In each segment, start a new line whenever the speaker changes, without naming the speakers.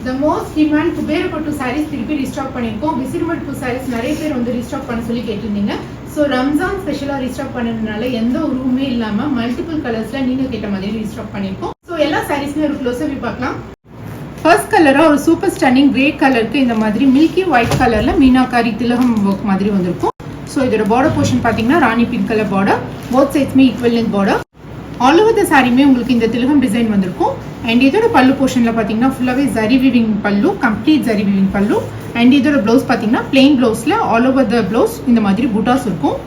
The most demand குபேரப்பட்டு sarees திருப்பி restock பண்ணியிருக்கோம். விசிறிமடுப்பு sarees நிறைய பேர் வந்து ரீஸ்டாக் பண்ண சொல்லி கேட்டிருந்தீங்க. ஸோ ரம்ஜான் ஸ்பெஷலாக ரீஸ்டாக் பண்ணதுனால எந்த ஒரு ரூமே இல்லாமல் மல்டிபிள் கலர்ஸில் நீங்கள் கேட்ட மாதிரி ரீஸ்டாக் பண்ணியிருக்கோம். ஸோ எல்லா சாரீஸுமே ஒரு க்ளோஸாக வியூ பார்க்கலாம். ஃபர்ஸ்ட் கலராக ஒரு சூப்பர் ஸ்டன்னிங் கிரே கலருக்கு இந்த மாதிரி மில்கி ஒயிட் கலரில் மீனாக்காரி திலகம் ஒர்க் மாதிரி வந்திருக்கும். ஸோ இதோட பார்டர் போர்ஷன் பார்த்தீங்கன்னா rani pink colour border, both சைட்ஸ்மே equal length border. All over the சாரியுமே உங்களுக்கு இந்த திலகம் டிசைன் வந்திருக்கும். அண்ட் இதோட பல்லு போர்ஷனில் பார்த்தீங்கன்னா ஃபுல்லாகவே ஜரி விவிங் பல்லு, கம்ப்ளீட் ஜரி விவிங் பல்லு. அண்ட் இதோட ப்ளவுஸ் பார்த்தீங்கன்னா பிளெயின் ப்ளவுஸில் ஆல் ஓவர் த ப்ளவுஸ் இந்த மாதிரி பூட்டாஸ் இருக்கும்.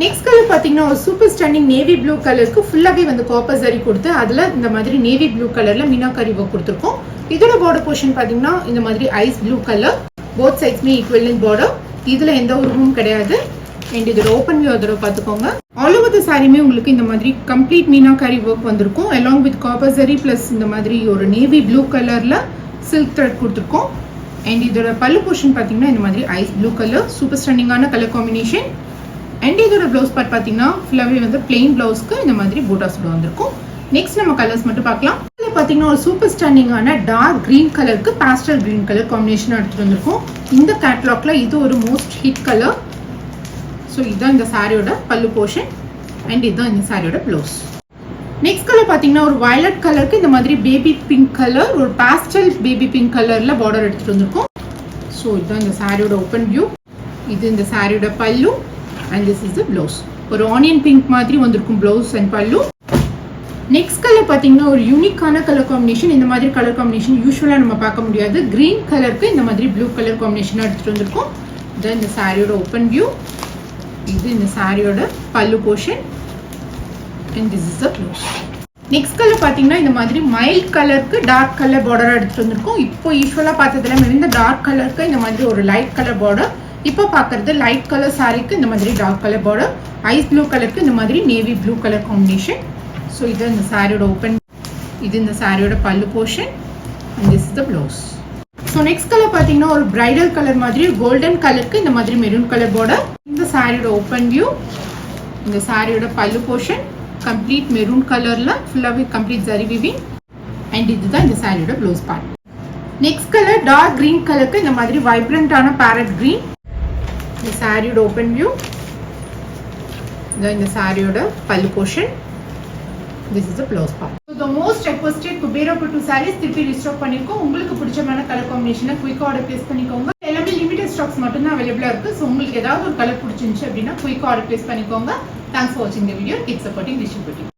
நெக்ஸ்ட் கலர் பார்த்தீங்கன்னா ஒரு சூப்பர் ஸ்டன்னிங் நேவி ப்ளூ கலருக்கு ஃபுல்லாகவே வந்து காப்பர் ஜரி கொடுத்து அதில் இந்த மாதிரி நேவி ப்ளூ கலரில் மீனாக்காரி ஒர்க் கொடுத்துருக்கோம். இதோட பார்டர் போர்ஷன் பார்த்தீங்கன்னா இந்த மாதிரி ஐஸ் ப்ளூ கலர், போத் சைட்ஸ்மே ஈக்குவல் லென்த் பார்டர். இதில் எந்த ஒரு ரூம் கிடையாது. அண்ட் இதோட ஓப்பன் வியூ அதோட பார்த்துக்கோங்க. ஆல் ஓவர் த சாரியுமே உங்களுக்கு இந்த மாதிரி கம்ப்ளீட் மீனாக்காரி ஒர்க் வந்திருக்கும். Along with copper zari plus இந்த மாதிரி ஒரு நேவி ப்ளூ கலரில் சில்க் த்ரெட் கொடுத்துருக்கோம். அண்ட் இதோட பல்லு போர்ஷன் பார்த்தீங்கன்னா இந்த மாதிரி ஐஸ் ப்ளூ கலர், சூப்பர் ஸ்டன்னிங்கான கலர் காம்பினேஷன். அண்ட் இதோட ப்ளவுஸ் பார்ட் பார்த்தீங்கன்னா ஃபுல்லாகவே வந்து பிளெயின் ப்ளவுஸ்க்கு இந்த மாதிரி பூட்டாஸோட வந்திருக்கும். நெக்ஸ்ட் நம்ம கலர்ஸ் மட்டும் பார்க்கலாம். இதில் பார்த்தீங்கன்னா ஒரு சூப்பர் ஸ்டன்னிங்கான டார்க் க்ரீன் கலருக்கு பேஸ்டல் க்ரீன் கலர் காம்பினேஷன் எடுத்துகிட்டு வந்திருக்கும். இந்த கேட்லாக்ல இது ஒரு மோஸ்ட் ஹிட் கலர். ஸோ இதுதான் இந்த சாரியோட பல்லு போர்ஷன் அண்ட் இதுதான் இந்த சாரியோட ப்ளவுஸ். நெக்ஸ்ட் கலர் பார்த்தீங்கன்னா ஒரு வயலட் கலருக்கு இந்த மாதிரி பேபி பிங்க் கலர், ஒரு பாஸ்டல் பேபி பிங்க் கலரில் பார்டர் எடுத்துகிட்டு வந்திருக்கும். ஸோ இதுதான் இந்த சாரியோட ஓப்பன் வியூ. இது இந்த சாரியோட பல்லு and this is the blouse. ஒரு ஆனியன் பிங்க் மாதிரி வந்திருக்கும் ப்ளவுஸ் அண்ட் பல்லு. நெக்ஸ்ட் கலர் பார்த்தீங்கன்னா ஒரு யூனிக்கான கலர் காம்பினேஷன். இந்த மாதிரி கலர் காம்பினேஷன் யூஸ்வலாக நம்ம பார்க்க முடியாது. கிரீன் கலருக்கு இந்த மாதிரி ப்ளூ கலர் காம்பினேஷனாக எடுத்துகிட்டு வந்திருக்கும். இதுதான் இந்த சாரியோட ஓப்பன் வியூ. இது இந்த சாரியோட பல்லு portion and this is the blouse. Next colour பார்த்தீங்கன்னா இந்த மாதிரி மைல்ட் கலருக்கு டார்க் கலர் பார்டராக எடுத்துகிட்டு வந்திருக்கும். இப்போ யூஸ்வலாக பார்த்ததுல இந்த டார்க் கலருக்கு இந்த மாதிரி ஒரு லைட் கலர் பார்டர், இப்போ பார்க்குறது லைட் கலர் சாரிக்கு இந்த மாதிரி dark colour border, ice blue கலருக்கு இந்த மாதிரி navy blue colour combination. So இது இந்த சாரியோட ஓப்பன், இது இந்த சாரியோட பல்லு portion and this is the blouse. So next colour பார்த்தீங்கன்னா ஒரு பிரைடல் கலர் மாதிரி கோல்டன் கலருக்கு இந்த மாதிரி மெரூன் கலர் பார்டர். இந்த சாரியோட ஓப்பன் வியூ, இந்த சாரியோட பல்லு போர்ஷன் கம்ப்ளீட் மெரூன் கலரில் ஃபுல்லாகவே கம்ப்ளீட் ஜரி விவிங் அண்ட் இதுதான் இந்த சாரியோட blouse part. Next colour dark green கலருக்கு இந்த மாதிரி வைப்ரண்டான பேரட் க்ரீன். இந்த சாரியோட ஓப்பன் வியூ, இந்த சாரியோட பல்லு portion, this is the blouse part. So the most requested குபேரப்பட்டு sarees திருப்பி ரீஸ்டாக் பண்ணிருக்கோம். உங்களுக்கு பிடிச்சமான கலர் காம்பினேஷனை குயிக் ஆர்டர் பிளேஸ் பண்ணிக்கோங்க. எல்லாமே லிமிடெட் ஸ்டாக்ஸ் மட்டும் தான் அவைலபிளா இருக்கு. ஸோ உங்களுக்கு ஏதாவது ஒரு கலர் பிடிச்சிருந்துச்சு அப்படின்னா குயிக் ஆர்டர் பிளேஸ் பண்ணிக்கோங்க. தேங்க்ஸ் ஃபார் வாட்சிங் the video. Keep supporting distributing.